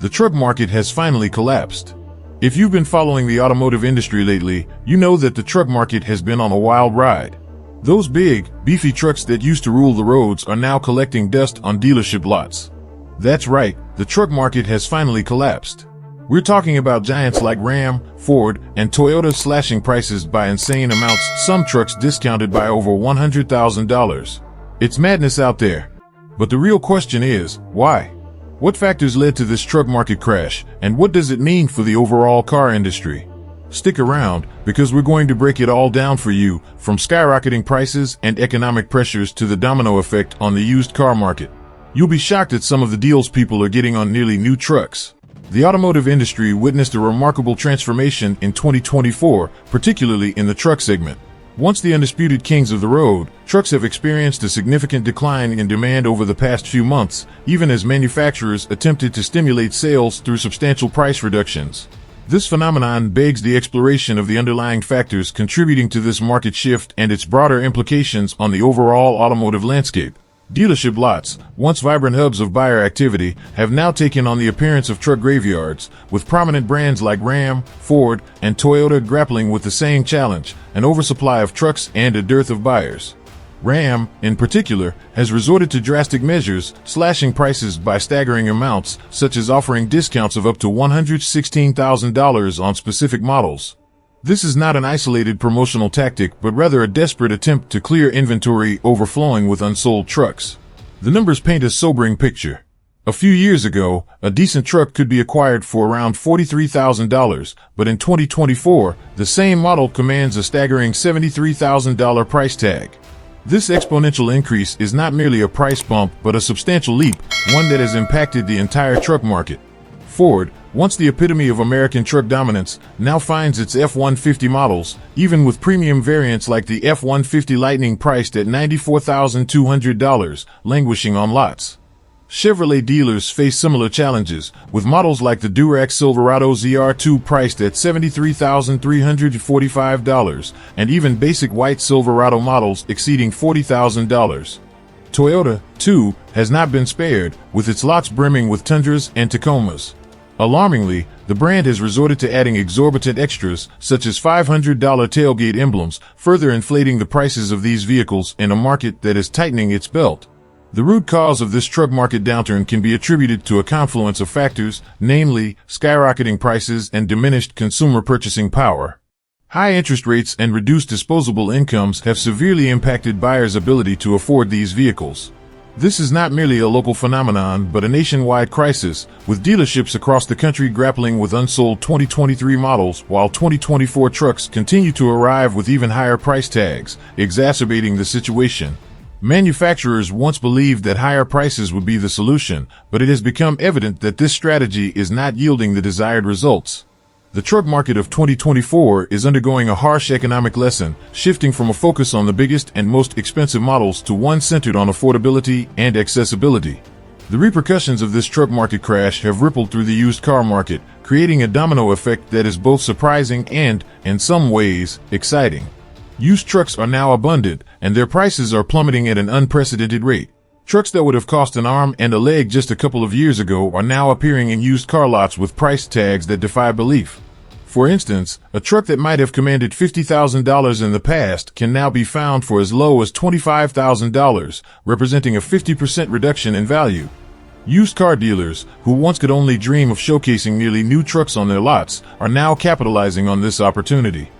the truck market has finally collapsed. If you've been following the automotive industry lately, you know that the truck market has been on a wild ride. Those big, beefy trucks that used to rule the roads are now collecting dust on dealership lots. That's right, the truck market has finally collapsed. We're talking about giants like Ram, Ford, and Toyota slashing prices by insane amounts, some trucks discounted by over $100,000. It's madness out there. But the real question is, why? What factors led to this truck market crash, and what does it mean for the overall car industry? Stick around, because we're going to break it all down for you, from skyrocketing prices and economic pressures to the domino effect on the used car market. You'll be shocked at some of the deals people are getting on nearly new trucks. The automotive industry witnessed a remarkable transformation in 2024, particularly in the truck segment. Once the undisputed kings of the road, trucks have experienced a significant decline in demand over the past few months, even as manufacturers attempted to stimulate sales through substantial price reductions. This phenomenon begs the exploration of the underlying factors contributing to this market shift and its broader implications on the overall automotive landscape. Dealership lots, once vibrant hubs of buyer activity, have now taken on the appearance of truck graveyards, with prominent brands like Ram, Ford, and Toyota grappling with the same challenge, an oversupply of trucks and a dearth of buyers. Ram, in particular, has resorted to drastic measures, slashing prices by staggering amounts, such as offering discounts of up to $116,000 on specific models. This is not an isolated promotional tactic, but rather a desperate attempt to clear inventory overflowing with unsold trucks. The numbers paint a sobering picture. A few years ago, a decent truck could be acquired for around $43,000, but in 2024, the same model commands a staggering $73,000 price tag. This exponential increase is not merely a price bump, but a substantial leap, one that has impacted the entire truck market. Ford, once the epitome of American truck dominance, now finds its F-150 models, even with premium variants like the F-150 Lightning priced at $94,200, languishing on lots. Chevrolet dealers face similar challenges, with models like the Durax Silverado ZR2 priced at $73,345, and even basic white Silverado models exceeding $40,000. Toyota, too, has not been spared, with its lots brimming with Tundras and Tacomas. Alarmingly, the brand has resorted to adding exorbitant extras, such as $500 tailgate emblems, further inflating the prices of these vehicles in a market that is tightening its belt. The root cause of this truck market downturn can be attributed to a confluence of factors, namely, skyrocketing prices and diminished consumer purchasing power. High interest rates and reduced disposable incomes have severely impacted buyers' ability to afford these vehicles. This is not merely a local phenomenon, but a nationwide crisis, with dealerships across the country grappling with unsold 2023 models, while 2024 trucks continue to arrive with even higher price tags, exacerbating the situation. Manufacturers once believed that higher prices would be the solution, but it has become evident that this strategy is not yielding the desired results. The truck market of 2024 is undergoing a harsh economic lesson, shifting from a focus on the biggest and most expensive models to one centered on affordability and accessibility. The repercussions of this truck market crash have rippled through the used car market, creating a domino effect that is both surprising and, in some ways, exciting. Used trucks are now abundant, and their prices are plummeting at an unprecedented rate. Trucks that would have cost an arm and a leg just a couple of years ago are now appearing in used car lots with price tags that defy belief. For instance, a truck that might have commanded $50,000 in the past can now be found for as low as $25,000, representing a 50% reduction in value. Used car dealers, who once could only dream of showcasing nearly new trucks on their lots, are now capitalizing on this opportunity.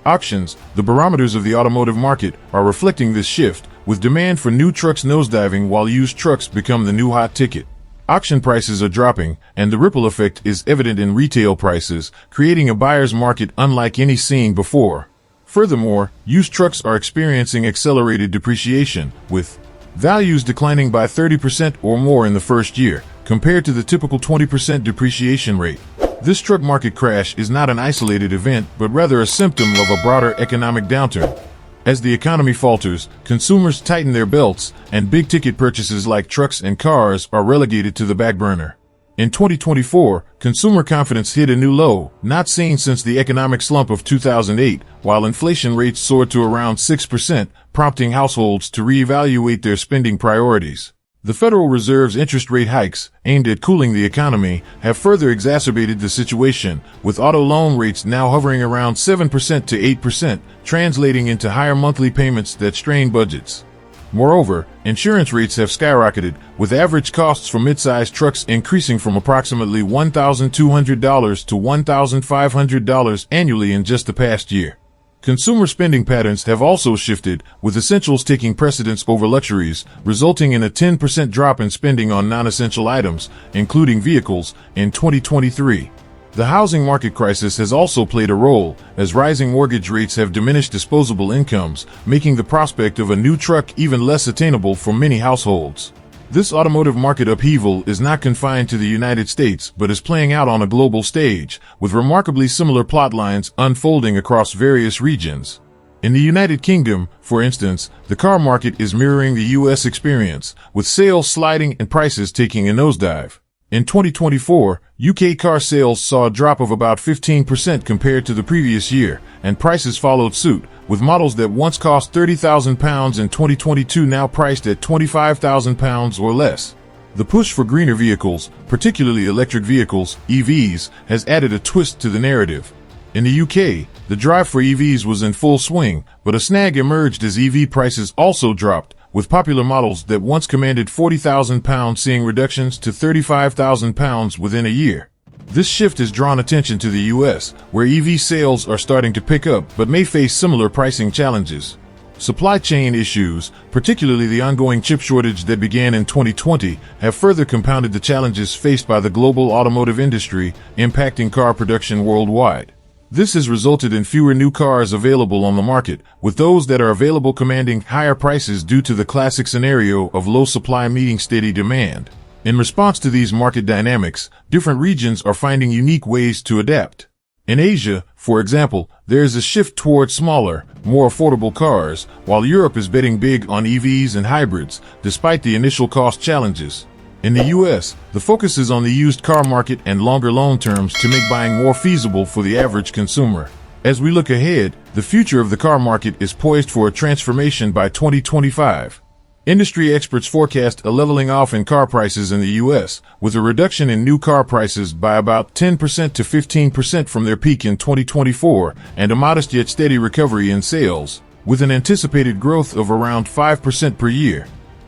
Auctions, the barometers of the automotive market, are reflecting this shift, with demand for new trucks nosediving while used trucks become the new hot ticket. Auction prices are dropping, and the ripple effect is evident in retail prices, creating a buyer's market unlike any seen before. Furthermore, used trucks are experiencing accelerated depreciation, with values declining by 30% or more in the first year, compared to the typical 20% depreciation rate. This truck market crash is not an isolated event, but rather a symptom of a broader economic downturn. As the economy falters, consumers tighten their belts, and big-ticket purchases like trucks and cars are relegated to the back burner. In 2024, consumer confidence hit a new low, not seen since the economic slump of 2008, while inflation rates soared to around 6%, prompting households to reevaluate their spending priorities. The Federal Reserve's interest rate hikes, aimed at cooling the economy, have further exacerbated the situation, with auto loan rates now hovering around 7% to 8%, translating into higher monthly payments that strain budgets. Moreover, insurance rates have skyrocketed, with average costs for mid-sized trucks increasing from approximately $1,200 to $1,500 annually in just the past year. Consumer spending patterns have also shifted, with essentials taking precedence over luxuries, resulting in a 10% drop in spending on non-essential items, including vehicles, in 2023. The housing market crisis has also played a role, as rising mortgage rates have diminished disposable incomes, making the prospect of a new truck even less attainable for many households. This automotive market upheaval is not confined to the United States but is playing out on a global stage, with remarkably similar plot lines unfolding across various regions. In the United Kingdom, for instance, the car market is mirroring the U.S. experience, with sales sliding and prices taking a nosedive. In 2024, UK car sales saw a drop of about 15% compared to the previous year, and prices followed suit, with models that once cost £30,000 in 2022 now priced at £25,000 or less. The push for greener vehicles, particularly electric vehicles, EVs, has added a twist to the narrative. In the UK, the drive for EVs was in full swing, but a snag emerged as EV prices also dropped, with popular models that once commanded £40,000 seeing reductions to £35,000 within a year. This shift has drawn attention to the US, where EV sales are starting to pick up but may face similar pricing challenges. Supply chain issues, particularly the ongoing chip shortage that began in 2020, have further compounded the challenges faced by the global automotive industry, impacting car production worldwide. This has resulted in fewer new cars available on the market, with those that are available commanding higher prices due to the classic scenario of low supply meeting steady demand. In response to these market dynamics, different regions are finding unique ways to adapt. In Asia, for example, there is a shift towards smaller, more affordable cars, while Europe is betting big on EVs and hybrids, despite the initial cost challenges. In the US, the focus is on the used car market and longer loan terms to make buying more feasible for the average consumer. As we look ahead, the future of the car market is poised for a transformation by 2025. Industry experts forecast a leveling off in car prices in the US, with a reduction in new car prices by about 10% to 15% from their peak in 2024, and a modest yet steady recovery in sales, with an anticipated growth of around 5% per year.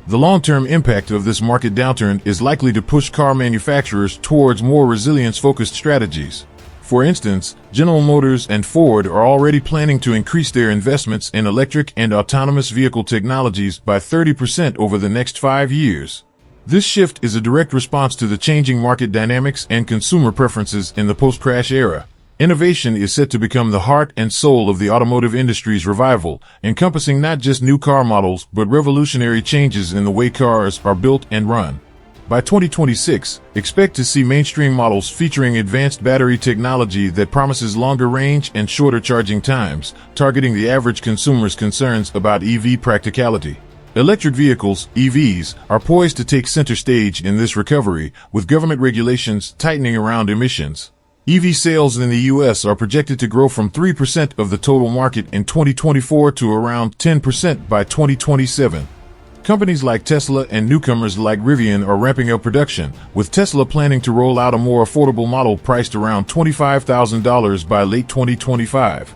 The long-term impact of this market downturn is likely to push car manufacturers towards more resilience-focused strategies. For instance, General Motors and Ford are already planning to increase their investments in electric and autonomous vehicle technologies by 30% over the next 5 years. This shift is a direct response to the changing market dynamics and consumer preferences in the post-crash era. Innovation is set to become the heart and soul of the automotive industry's revival, encompassing not just new car models but revolutionary changes in the way cars are built and run. By 2026, expect to see mainstream models featuring advanced battery technology that promises longer range and shorter charging times, targeting the average consumer's concerns about EV practicality. Electric vehicles, EVs, are poised to take center stage in this recovery, with government regulations tightening around emissions. EV sales in the U.S. are projected to grow from 3% of the total market in 2024 to around 10% by 2027. Companies like Tesla and newcomers like Rivian are ramping up production, with Tesla planning to roll out a more affordable model priced around $25,000 by late 2025.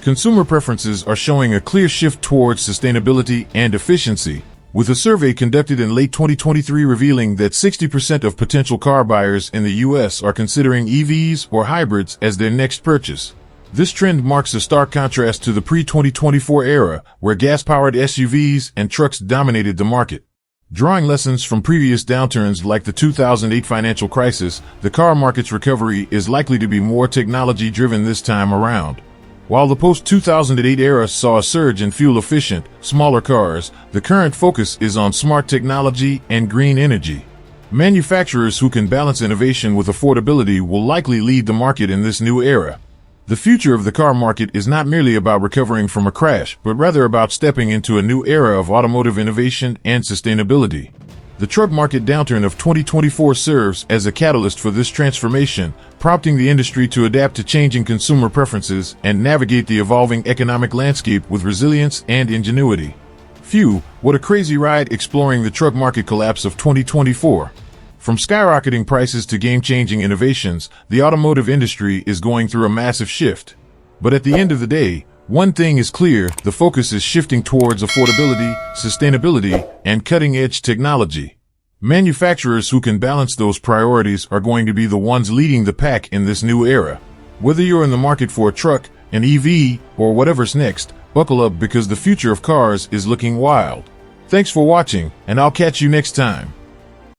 Consumer preferences are showing a clear shift towards sustainability and efficiency, with a survey conducted in late 2023 revealing that 60% of potential car buyers in the U.S. are considering EVs or hybrids as their next purchase. This trend marks a stark contrast to the pre-2024 era, where gas-powered SUVs and trucks dominated the market. Drawing lessons from previous downturns like the 2008 financial crisis, the car market's recovery is likely to be more technology-driven this time around. While the post-2008 era saw a surge in fuel-efficient, smaller cars, the current focus is on smart technology and green energy. Manufacturers who can balance innovation with affordability will likely lead the market in this new era. The future of the car market is not merely about recovering from a crash, but rather about stepping into a new era of automotive innovation and sustainability. The truck market downturn of 2024 serves as a catalyst for this transformation, prompting the industry to adapt to changing consumer preferences and navigate the evolving economic landscape with resilience and ingenuity. Phew, what a crazy ride exploring the truck market collapse of 2024. From skyrocketing prices to game-changing innovations, the automotive industry is going through a massive shift. But at the end of the day, one thing is clear: the focus is shifting towards affordability, sustainability, and cutting-edge technology. Manufacturers who can balance those priorities are going to be the ones leading the pack in this new era. Whether you're in the market for a truck, an EV, or whatever's next, buckle up because the future of cars is looking wild. Thanks for watching, and I'll catch you next time.